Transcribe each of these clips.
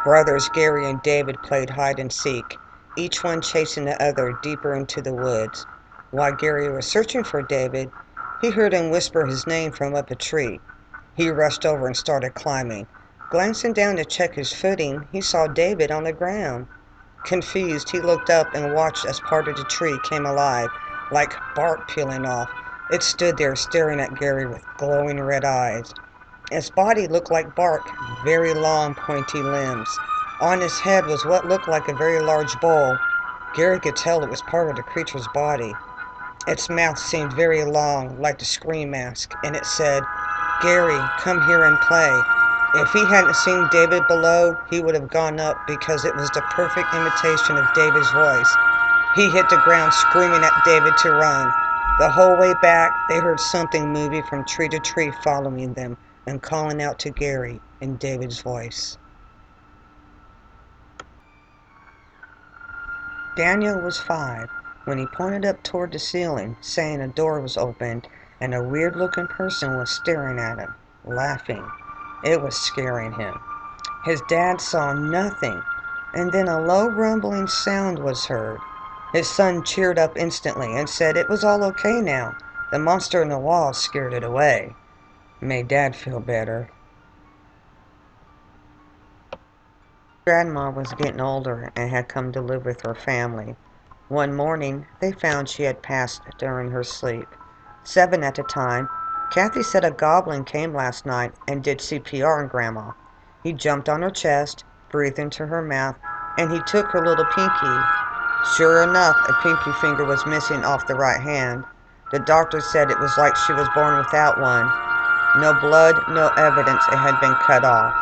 Brothers Gary and David played hide and seek, each one chasing the other deeper into the woods. While Gary was searching for David, he heard him whisper his name from up a tree. He rushed over and started climbing. Glancing down to check his footing, he saw David on the ground. Confused, he looked up and watched as part of the tree came alive, like bark peeling off. It stood there staring at Gary with glowing red eyes. Its body looked like bark, very long, pointy limbs. On its head was what looked like a very large bowl. Gary could tell it was part of the creature's body. Its mouth seemed very long, like the scream mask, and it said, "Gary, come here and play." If he hadn't seen David below, he would have gone up because it was the perfect imitation of David's voice. He hit the ground screaming at David to run. The whole way back, they heard something moving from tree to tree following them and calling out to Gary in David's voice. Daniel was 5 when he pointed up toward the ceiling, saying a door was opened and a weird-looking person was staring at him, laughing. It was scaring him. His dad saw nothing, and then a low rumbling sound was heard. His son cheered up instantly and said it was all okay now. The monster in the wall scared it away. It made Dad feel better. Grandma was getting older and had come to live with her family. One morning, they found she had passed during her sleep. 7 at the time, Kathy said a goblin came last night and did CPR on Grandma. He jumped on her chest, breathed into her mouth, and he took her little pinky. Sure enough, a pinky finger was missing off the right hand. The doctor said it was like she was born without one. No blood, no evidence it had been cut off.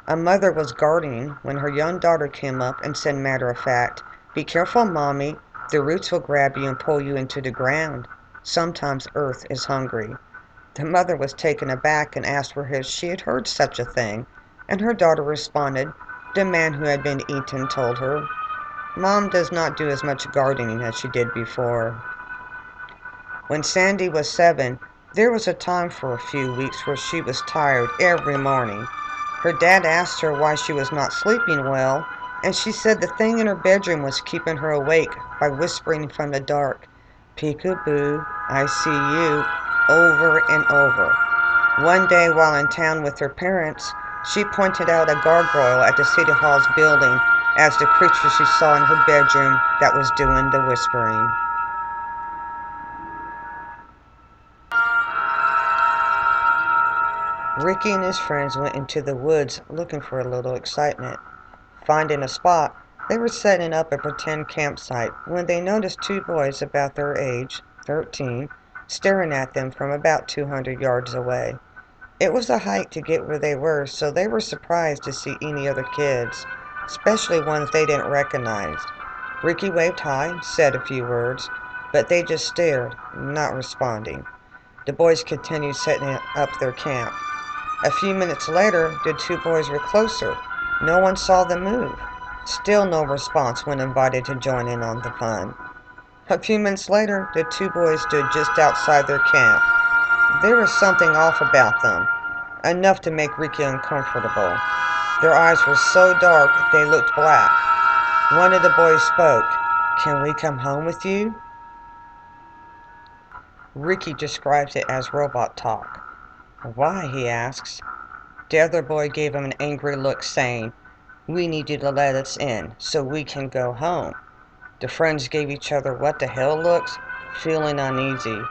A mother was gardening when her young daughter came up and said matter-of-fact, "Be careful, Mommy. The roots will grab you and pull you into the ground. Sometimes Earth is hungry." The mother was taken aback and asked where she had heard such a thing, and her daughter responded, "The man who had been eaten told her." Mom does not do as much gardening as she did before. When Sandy was 7, there was a time for a few weeks where she was tired every morning. Her dad asked her why she was not sleeping well, and she said the thing in her bedroom was keeping her awake by whispering from the dark, "Peekaboo, I see you," over and over. One day while in town with her parents, she pointed out a gargoyle at the City Hall's building as the creature she saw in her bedroom that was doing the whispering. Ricky and his friends went into the woods looking for a little excitement. Finding a spot, they were setting up a pretend campsite when they noticed 2 boys about their age, 13, staring at them from about 200 yards away. It was a hike to get where they were, so they were surprised to see any other kids, especially ones they didn't recognize. Ricky waved hi, said a few words, but they just stared, not responding. The boys continued setting up their camp. A few minutes later, the 2 boys were closer. No one saw them move. Still no response when invited to join in on the fun. A few minutes later, the 2 boys stood just outside their camp. There was something off about them, enough to make Ricky uncomfortable. Their eyes were so dark they looked black. One of the boys spoke. "Can we come home with you?" Ricky describes it as robot talk. "Why?" he asks. The other boy gave him an angry look, saying, "We need you to let us in so we can go home." The friends gave each other what the hell looks, feeling uneasy.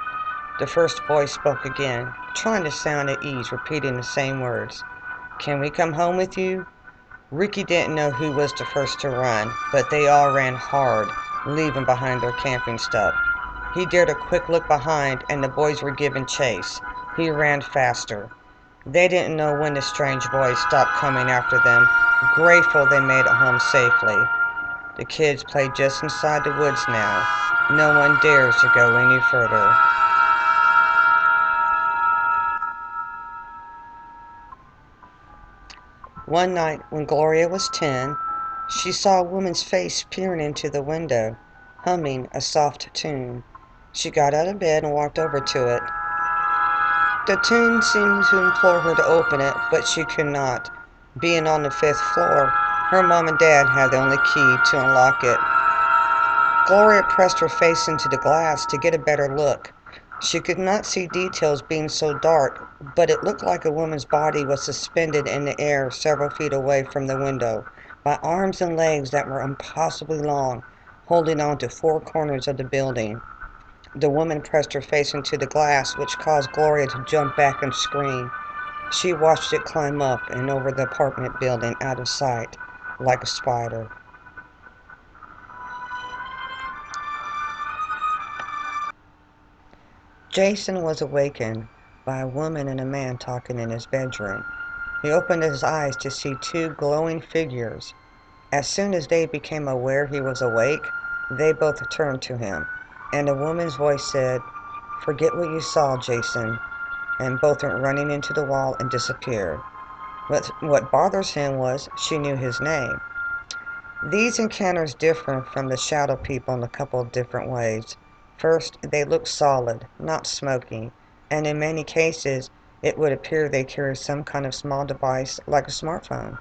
The first boy spoke again, trying to sound at ease, repeating the same words. "Can we come home with you?" Ricky didn't know who was the first to run, but they all ran hard, leaving behind their camping stuff. He dared a quick look behind, and the boys were giving chase. He ran faster. They didn't know when the strange boys stopped coming after them, grateful they made it home safely. The kids played just inside the woods now. No one dares to go any further. One night, when Gloria was 10, she saw a woman's face peering into the window, humming a soft tune. She got out of bed and walked over to it. The tune seemed to implore her to open it, but she could not. Being on the fifth floor, her mom and dad had the only key to unlock it. Gloria pressed her face into the glass to get a better look. She could not see details being so dark, but it looked like a woman's body was suspended in the air several feet away from the window, by arms and legs that were impossibly long, holding on to four corners of the building. The woman pressed her face into the glass, which caused Gloria to jump back and scream. She watched it climb up and over the apartment building out of sight, like a spider. Jason was awakened by a woman and a man talking in his bedroom. He opened his eyes to see two glowing figures. As soon as they became aware he was awake, they both turned to him, and a woman's voice said, "Forget what you saw, Jason," and both went running into the wall and disappeared. What bothers him was she knew his name. These encounters differ from the shadow people in a couple of different ways. First, they look solid, not smoky, and in many cases, it would appear they carry some kind of small device like a smartphone.